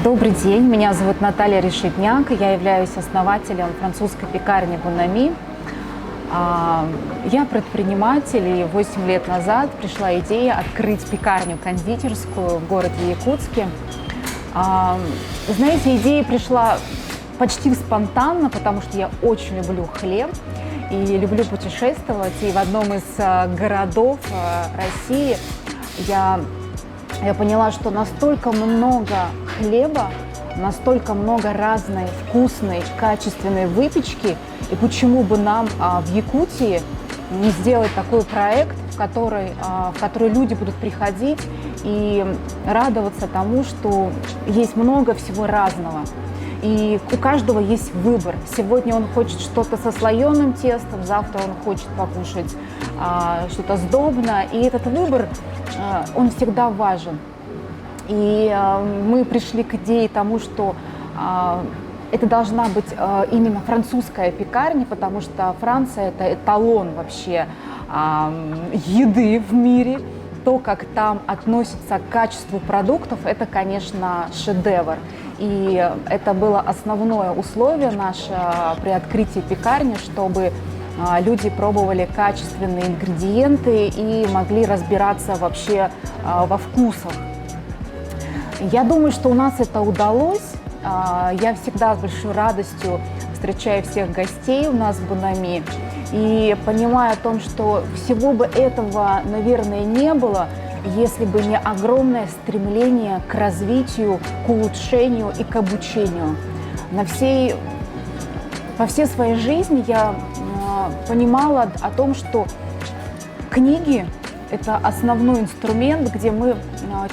Добрый день, меня зовут Наталья Решетняк, я являюсь основателем французской пекарни «Бонами». Я предприниматель, и 8 лет назад пришла идея открыть пекарню-кондитерскую в городе Якутске. Знаете, идея пришла почти спонтанно, потому что я очень люблю хлеб и люблю путешествовать. И в одном из городов России я поняла, что настолько много хлеба, настолько много разной вкусной, качественной выпечки, и почему бы нам в Якутии не сделать такой проект, в который люди будут приходить и радоваться тому, что есть много всего разного. И у каждого есть выбор. Сегодня он хочет что-то со слоеным тестом, завтра он хочет покушать что-то сдобное. И этот выбор, он всегда важен. И мы пришли к идее тому, что это должна быть именно французская пекарня, потому что Франция – это эталон вообще еды в мире. То, как там относятся к качеству продуктов, это, конечно, шедевр. И это было основное условие наше при открытии пекарни, чтобы люди пробовали качественные ингредиенты и могли разбираться вообще во вкусах. Я думаю, что у нас это удалось. Я всегда с большой радостью встречаю всех гостей у нас в Бонами и понимаю о том, что всего бы этого, наверное, не было, если бы не огромное стремление к развитию, к улучшению и к обучению. Во всей своей жизни я понимала о том, что книги – это основной инструмент, где мы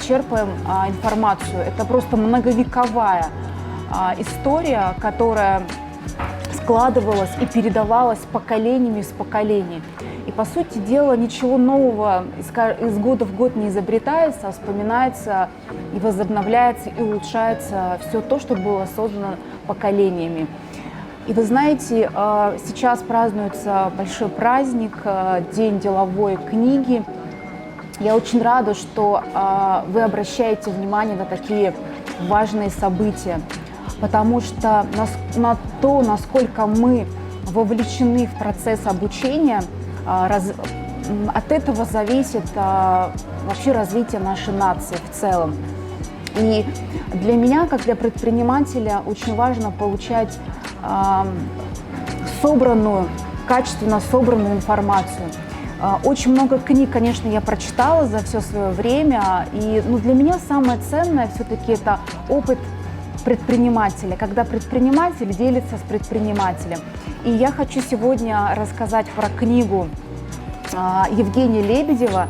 черпаем информацию. Это просто многовековая история, которая складывалась и передавалась поколениями из поколений. И, по сути дела, ничего нового из года в год не изобретается, а вспоминается и возобновляется, и улучшается все то, что было создано поколениями. И вы знаете, сейчас празднуется большой праздник, День деловой книги. Я очень рада, что вы обращаете внимание на такие важные события, потому что на то, насколько мы вовлечены в процесс обучения, от этого зависит вообще развитие нашей нации в целом. И для меня, как для предпринимателя, очень важно получать качественно собранную информацию. Очень много книг, конечно, я прочитала за все свое время, и для меня самое ценное все-таки это опыт предпринимателя, когда предприниматель делится с предпринимателем. И я хочу сегодня рассказать про книгу Евгения Лебедева.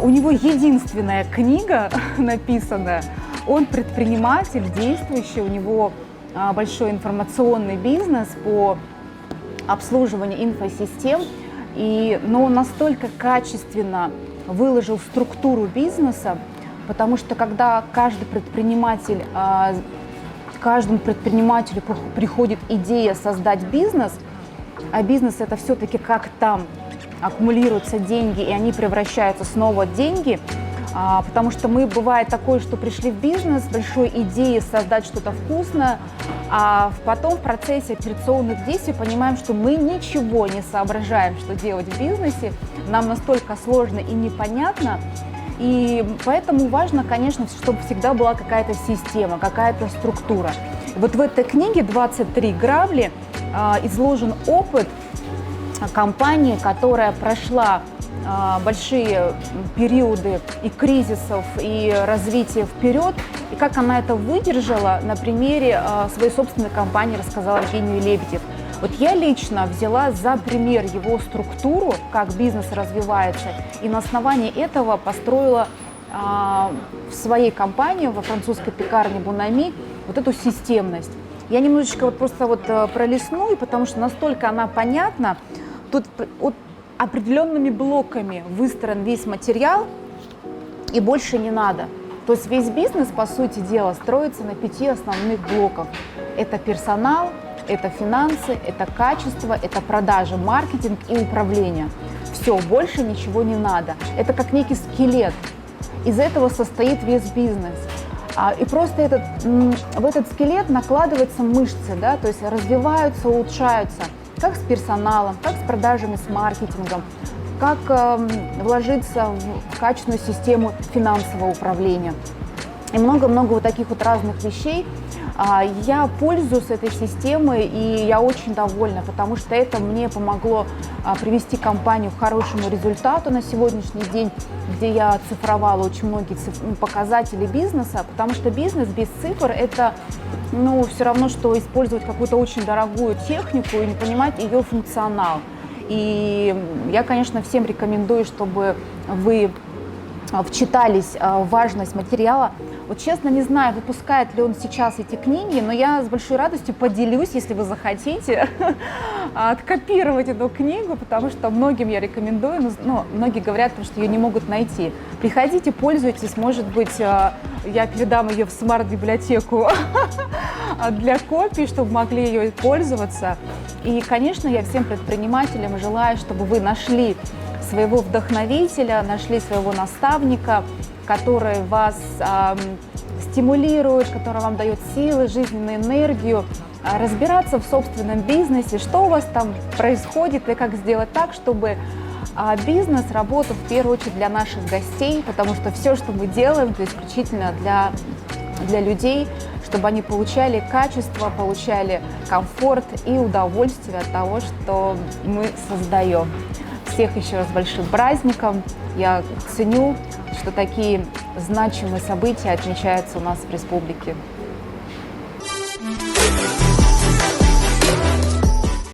У него единственная книга написанная. Он предприниматель, действующий, у него большой информационный бизнес по обслуживанию инфосистем. Но он настолько качественно выложил структуру бизнеса, потому что когда каждому предпринимателю приходит идея создать бизнес, а бизнес это все-таки как там аккумулируются деньги, и они превращаются снова в деньги, потому что бывает такое, что пришли в бизнес с большой идеей создать что-то вкусное, а потом в процессе операционных действий понимаем, что мы ничего не соображаем, что делать в бизнесе, нам настолько сложно и непонятно, и поэтому важно, конечно, чтобы всегда была какая-то система, какая-то структура. Вот в этой книге «23 грабли» изложен опыт компании, которая прошла большие периоды и кризисов, и развития вперед, и как она это выдержала, на примере своей собственной компании рассказал Евгений Лебедев. Вот я лично взяла за пример его структуру, как бизнес развивается, и на основании этого построила в своей компании, во французской пекарне «Бонами», вот эту системность. Я немножечко просто пролистну, потому что настолько она понятна. Тут определенными блоками выстроен весь материал, и больше не надо. То есть весь бизнес, по сути дела, строится на 5 основных блоках. Это персонал, это финансы, это качество, это продажи, маркетинг и управление. Все, больше ничего не надо. Это как некий скелет. Из этого состоит весь бизнес. И просто в этот скелет накладываются мышцы, да, то есть развиваются, улучшаются, как с персоналом, как с продажами, с маркетингом, как вложиться в качественную систему финансового управления. И много-много вот таких вот разных вещей. Я пользуюсь этой системой, и я очень довольна, потому что это мне помогло привести компанию к хорошему результату на сегодняшний день, где я оцифровала очень многие показатели бизнеса, потому что бизнес без цифр – это все равно, что использовать какую-то очень дорогую технику и не понимать ее функционал. И я, конечно, всем рекомендую, чтобы вы вчитались в важность материала. Вот честно не знаю, выпускает ли он сейчас эти книги, но я с большой радостью поделюсь, если вы захотите, откопировать эту книгу, потому что многим я рекомендую, но многие говорят, что ее не могут найти. Приходите, пользуйтесь, может быть, я передам ее в смарт-библиотеку для копий, чтобы могли ее пользоваться. И, конечно, я всем предпринимателям желаю, чтобы вы нашли своего вдохновителя, нашли своего наставника, который вас стимулирует, который вам дает силы, жизненную энергию, разбираться в собственном бизнесе, что у вас там происходит и как сделать так, чтобы бизнес работал в первую очередь для наших гостей, потому что все, что мы делаем, это исключительно для людей, чтобы они получали качество, получали комфорт и удовольствие от того, что мы создаем. Всех еще раз большим праздником. Я ценю, что такие значимые события отмечаются у нас в республике.